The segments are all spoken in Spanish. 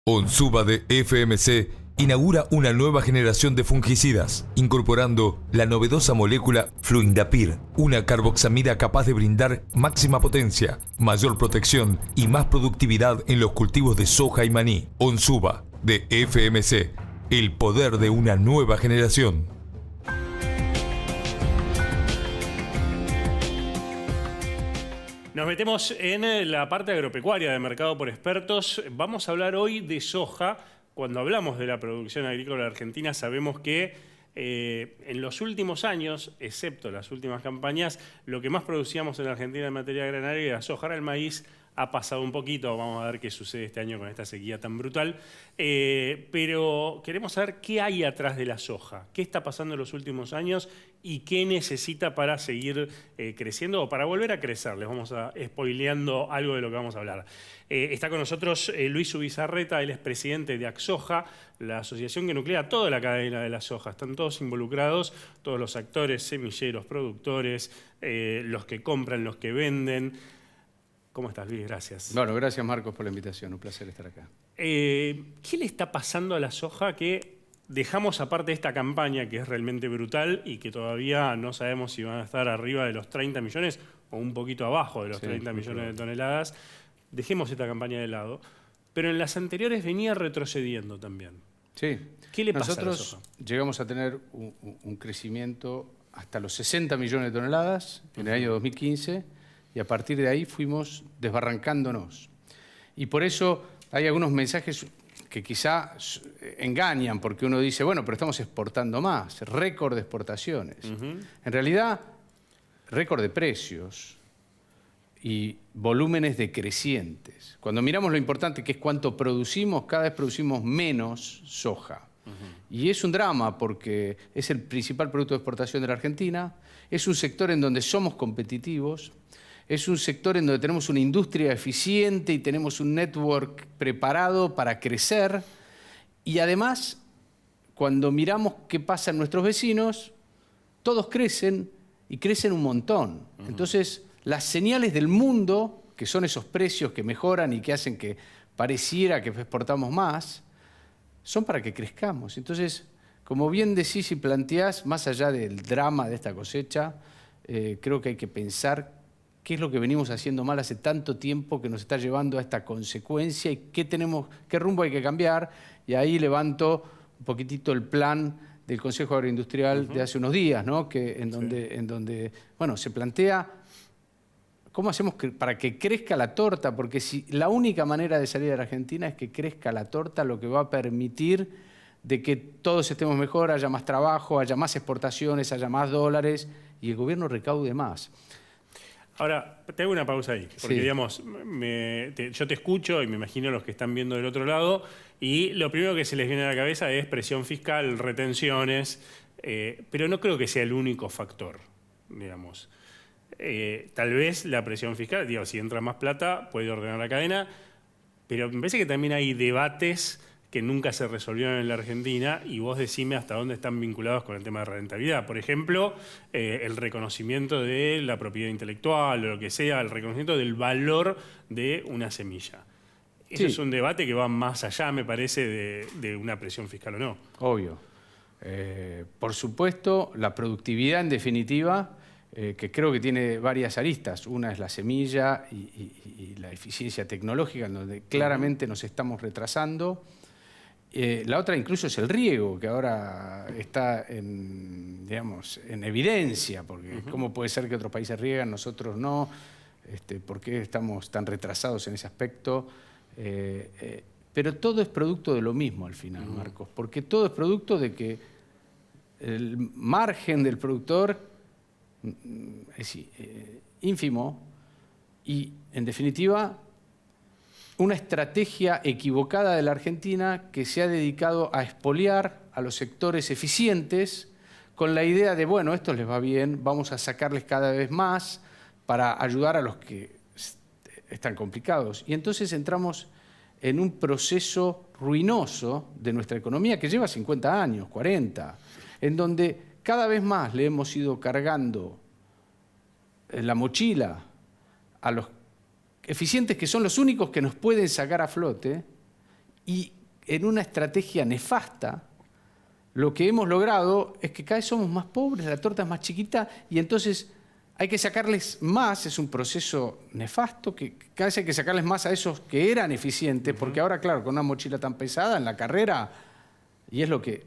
Onsuba de FMC inaugura una nueva generación de fungicidas, incorporando la novedosa molécula Fluindapyr, una carboxamida capaz de brindar máxima potencia, mayor protección y más productividad en los cultivos de soja y maní. Onsuba de FMC, el poder de una nueva generación. Nos metemos en la parte agropecuaria de Mercado por Expertos. Vamos a hablar hoy de soja. Cuando hablamos de la producción agrícola argentina, sabemos que en los últimos años, excepto las últimas campañas, lo que más producíamos en Argentina en materia granaria era soja. Ahora el maíz ha pasado un poquito, vamos a ver qué sucede este año con esta sequía tan brutal. Pero queremos saber qué hay atrás de la soja, qué está pasando en los últimos años y qué necesita para seguir creciendo o para volver a crecer. Les vamos a spoileando algo de lo que vamos a hablar. Está con nosotros Luis Ubizarreta, él es presidente de AgSoja, la asociación que nuclea toda la cadena de la soja. Están todos involucrados, todos los actores, semilleros, productores, los que compran, los que venden. ¿Cómo estás, Luis? Gracias. Bueno, gracias, Marcos, por la invitación. Un placer estar acá. ¿Qué le está pasando a la soja que dejamos aparte de esta campaña que es realmente brutal y que todavía no sabemos si van a estar arriba de los 30 millones o un poquito abajo de los 30 millones de toneladas? Dejemos esta campaña de lado. Pero en las anteriores venía retrocediendo también. Sí. ¿Qué le pasa a la Nosotros soja? llegamos a tener un crecimiento hasta los 60 millones de toneladas en el año 2015 y a partir de ahí fuimos desbarrancándonos. Y por eso hay algunos mensajes que quizá engañan, porque uno dice, bueno, pero estamos exportando más, récord de exportaciones. En realidad, récord de precios y volúmenes decrecientes. Cuando miramos lo importante que es cuánto producimos, cada vez producimos menos soja. Y es un drama porque es el principal producto de exportación de la Argentina, es un sector en donde somos competitivos, es un sector en donde tenemos una industria eficiente y tenemos un network preparado para crecer. Y además, cuando miramos qué pasa en nuestros vecinos, todos crecen y crecen un montón. Entonces, las señales del mundo, que son esos precios que mejoran y que hacen que pareciera que exportamos más, son para que crezcamos. Entonces, como bien decís y planteás, más allá del drama de esta cosecha, creo que hay que pensar qué es lo que venimos haciendo mal hace tanto tiempo que nos está llevando a esta consecuencia y qué rumbo hay que cambiar. Y ahí levanto un poquitito el plan del Consejo Agroindustrial de hace unos días, ¿no? En donde bueno, se plantea cómo hacemos para que crezca la torta, porque si la única manera de salir de la Argentina es que crezca la torta, lo que va a permitir de que todos estemos mejor, haya más trabajo, haya más exportaciones, haya más dólares y el gobierno recaude más. Ahora, te hago una pausa ahí, porque Sí. digamos, yo te escucho y me imagino los que están viendo del otro lado, y lo primero que se les viene a la cabeza es presión fiscal, retenciones, pero no creo que sea el único factor, digamos. Tal vez la presión fiscal, digo, si entra más plata, puede ordenar la cadena, pero me parece que también hay debates que nunca se resolvieron en la Argentina y vos decime hasta dónde están vinculados con el tema de rentabilidad. Por ejemplo, el reconocimiento de la propiedad intelectual o lo que sea, el reconocimiento del valor de una semilla. Eso es un debate que va más allá, me parece, de una presión fiscal o no. Obvio. Por supuesto, la productividad en definitiva, que creo que tiene varias aristas. Una es la semilla y la eficiencia tecnológica, en donde claramente nos estamos retrasando. La otra incluso es el riego, que ahora está en evidencia, porque ¿cómo puede ser que otros países riegan, nosotros no? ¿Por qué estamos tan retrasados en ese aspecto? Pero todo es producto de lo mismo al final, Marcos, porque todo es producto de que el margen del productor es ínfimo y, en definitiva, una estrategia equivocada de la Argentina que se ha dedicado a expoliar a los sectores eficientes con la idea de, bueno, esto les va bien, vamos a sacarles cada vez más para ayudar a los que están complicados. Y entonces entramos en un proceso ruinoso de nuestra economía que lleva 50 años, 40, en donde cada vez más le hemos ido cargando la mochila a los eficientes que son los únicos que nos pueden sacar a flote Y en una estrategia nefasta, lo que hemos logrado es que cada vez somos más pobres, la torta es más chiquita y entonces hay que sacarles más, es un proceso nefasto, que cada vez hay que sacarles más a esos que eran eficientes, porque ahora, claro, con una mochila tan pesada en la carrera, y es lo que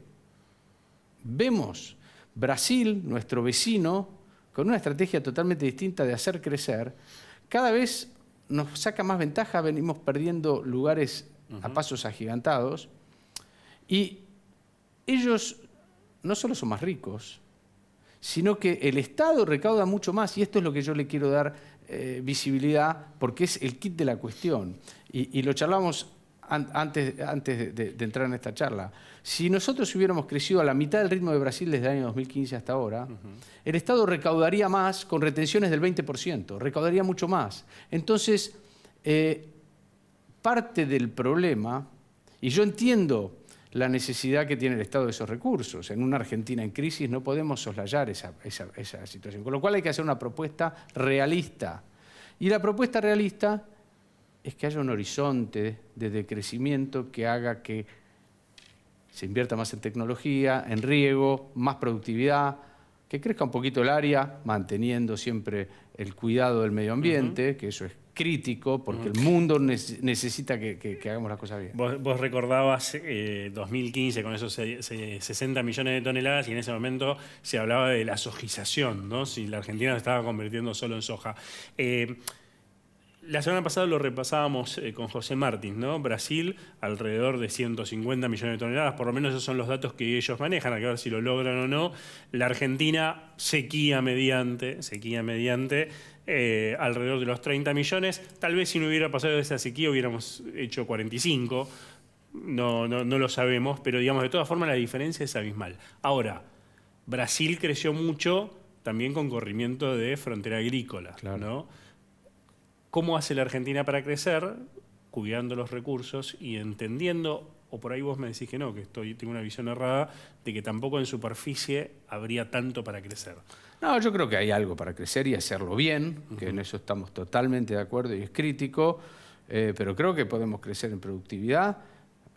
vemos, Brasil, nuestro vecino, con una estrategia totalmente distinta de hacer crecer, cada vez nos saca más ventaja, venimos perdiendo lugares a pasos agigantados, y ellos no solo son más ricos, sino que el Estado recauda mucho más, y esto es lo que yo le quiero dar visibilidad, porque es el kit de la cuestión. Y lo charlamos antes de entrar en esta charla. Si nosotros hubiéramos crecido a la mitad del ritmo de Brasil desde el año 2015 hasta ahora, el Estado recaudaría más con retenciones del 20%, recaudaría mucho más. Entonces, parte del problema, y yo entiendo la necesidad que tiene el Estado de esos recursos. En una Argentina en crisis no podemos soslayar esa situación. Con lo cual hay que hacer una propuesta realista. Y la propuesta realista es que haya un horizonte de decrecimiento que haga que se invierta más en tecnología, en riego, más productividad, que crezca un poquito el área, manteniendo siempre el cuidado del medio ambiente, que eso es crítico, porque el mundo necesita que hagamos las cosas bien. Vos recordabas 2015 con esos 60 millones de toneladas y en ese momento se hablaba de la sojización, ¿no? Si la Argentina se estaba convirtiendo solo en soja. La semana pasada lo repasábamos con José Martín, ¿no? Brasil, alrededor de 150 millones de toneladas, por lo menos esos son los datos que ellos manejan, hay que ver si lo logran o no. La Argentina, sequía mediante, alrededor de los 30 millones. Tal vez si no hubiera pasado esa sequía hubiéramos hecho 45, no lo sabemos, pero digamos, de todas formas la diferencia es abismal. Ahora, Brasil creció mucho también con corrimiento de frontera agrícola, claro, ¿no? ¿Cómo hace la Argentina para crecer? Cuidando los recursos y entendiendo, o por ahí vos me decís que no, que tengo una visión errada, de que tampoco en superficie habría tanto para crecer. No, yo creo que hay algo para crecer y hacerlo bien, que en eso estamos totalmente de acuerdo y es crítico, pero creo que podemos crecer en productividad.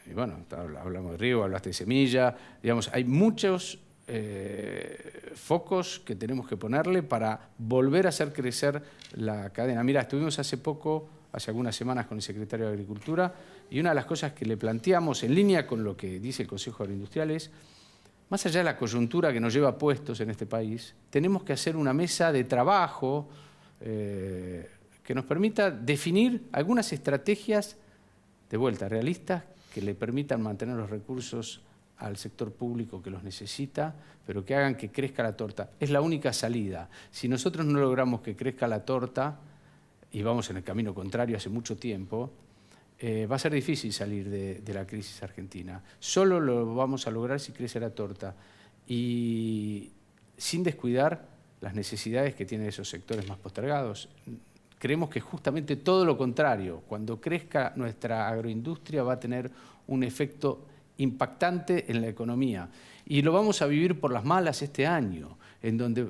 Y bueno, hablamos de riego, hablaste de semilla, digamos, hay muchos focos que tenemos que ponerle para volver a hacer crecer la cadena. Mira, estuvimos hace algunas semanas con el secretario de Agricultura y una de las cosas que le planteamos en línea con lo que dice el Consejo Agroindustrial es, más allá de la coyuntura que nos lleva puestos en este país, tenemos que hacer una mesa de trabajo que nos permita definir algunas estrategias de vuelta realistas que le permitan mantener los recursos al sector público que los necesita, pero que hagan que crezca la torta. Es la única salida. Si nosotros no logramos que crezca la torta, y vamos en el camino contrario hace mucho tiempo, va a ser difícil salir de la crisis argentina. Solo lo vamos a lograr si crece la torta y sin descuidar las necesidades que tienen esos sectores más postergados. Creemos que justamente todo lo contrario. Cuando crezca nuestra agroindustria va a tener un efecto impactante en la economía. Y lo vamos a vivir por las malas este año, en donde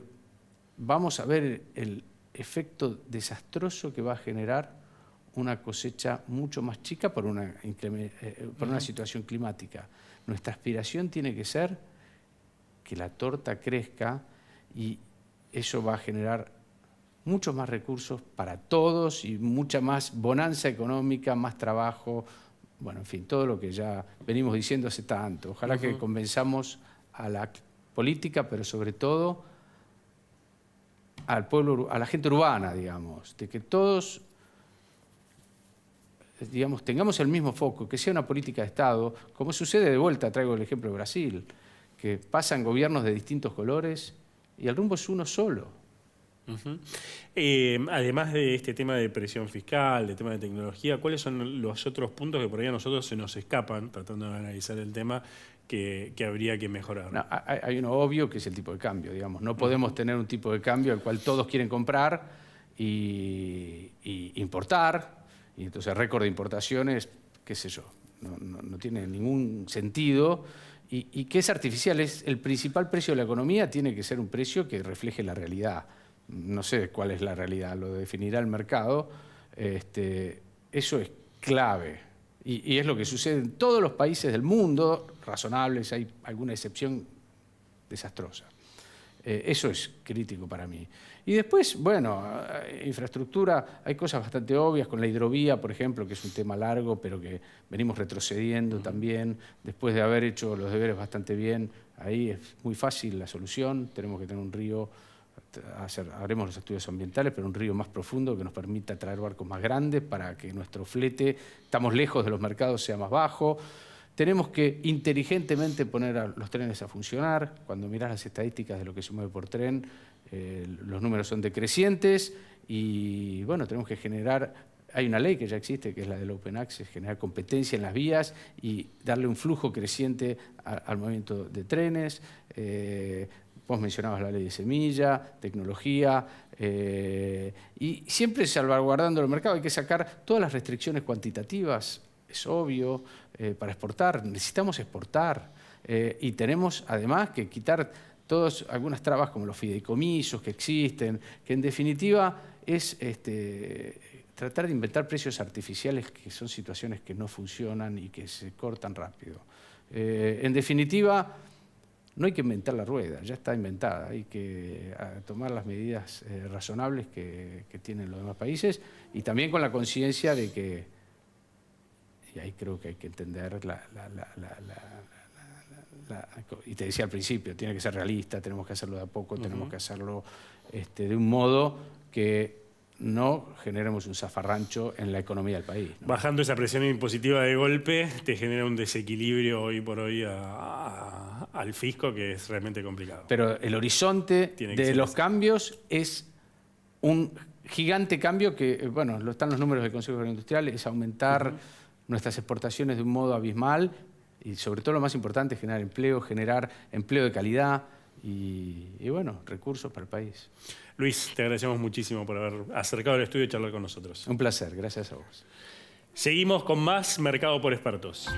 vamos a ver el efecto desastroso que va a generar una cosecha mucho más chica por una situación climática. Nuestra aspiración tiene que ser que la torta crezca y eso va a generar muchos más recursos para todos y mucha más bonanza económica, más trabajo. Bueno, en fin, todo lo que ya venimos diciendo hace tanto. Ojalá que convenzamos a la política, pero sobre todo al pueblo, a la gente urbana, digamos, de que todos, digamos, tengamos el mismo foco, que sea una política de Estado, como sucede de vuelta, traigo el ejemplo de Brasil, que pasan gobiernos de distintos colores y el rumbo es uno solo. Además de este tema de presión fiscal, de tema de tecnología, ¿cuáles son los otros puntos que por ahí a nosotros se nos escapan, tratando de analizar el tema, que habría que mejorar? No, hay uno obvio que es el tipo de cambio, digamos. No podemos tener un tipo de cambio al cual todos quieren comprar y importar, y entonces récord de importaciones, qué sé yo, no tiene ningún sentido. Y que es artificial, es el principal precio de la economía, tiene que ser un precio que refleje la realidad. No sé cuál es la realidad, lo definirá el mercado. Eso es clave y es lo que sucede en todos los países del mundo, razonables, hay alguna excepción desastrosa. Eso es crítico para mí. Y después, bueno, infraestructura, hay cosas bastante obvias con la hidrovía, por ejemplo, que es un tema largo, pero que venimos retrocediendo también. Después de haber hecho los deberes bastante bien, ahí es muy fácil la solución. Tenemos que tener un río, haremos los estudios ambientales, pero un río más profundo que nos permita traer barcos más grandes para que nuestro flete, estamos lejos de los mercados, sea más bajo. Tenemos que inteligentemente poner a los trenes a funcionar. Cuando mirás las estadísticas de lo que se mueve por tren, los números son decrecientes y bueno, tenemos que generar, hay una ley que ya existe, que es la del Open Access, generar competencia en las vías y darle un flujo creciente al movimiento de trenes. Vos mencionabas la ley de semilla, tecnología, y siempre salvaguardando el mercado. Hay que sacar todas las restricciones cuantitativas, es obvio, para exportar. Necesitamos exportar y tenemos además que quitar algunas trabas como los fideicomisos que existen, que en definitiva es tratar de inventar precios artificiales, que son situaciones que no funcionan y que se cortan rápido. En definitiva, no hay que inventar la rueda, ya está inventada. Hay que tomar las medidas razonables que tienen los demás países y también con la conciencia de que, y ahí creo que hay que entender y te decía al principio, tiene que ser realista, tenemos que hacerlo de a poco, tenemos que hacerlo de un modo que no generemos un zafarrancho en la economía del país, ¿no? Bajando esa presión impositiva de golpe te genera un desequilibrio hoy por hoy al fisco que es realmente complicado. Pero el horizonte de los cambios es un gigante cambio que, bueno, están los números del Consejo Agroindustrial, es aumentar nuestras exportaciones de un modo abismal y sobre todo lo más importante es generar empleo de calidad y bueno, recursos para el país. Luis, te agradecemos muchísimo por haber acercado al estudio y charlar con nosotros. Un placer, gracias a vos. Seguimos con más Mercado por Expertos.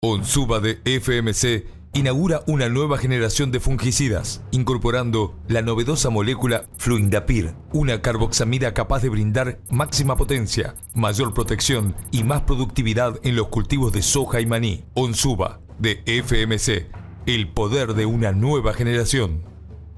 Onsuba de FMC inaugura una nueva generación de fungicidas, incorporando la novedosa molécula Fluindapyr, una carboxamida capaz de brindar máxima potencia, mayor protección y más productividad en los cultivos de soja y maní. Onsuba de FMC, el poder de una nueva generación.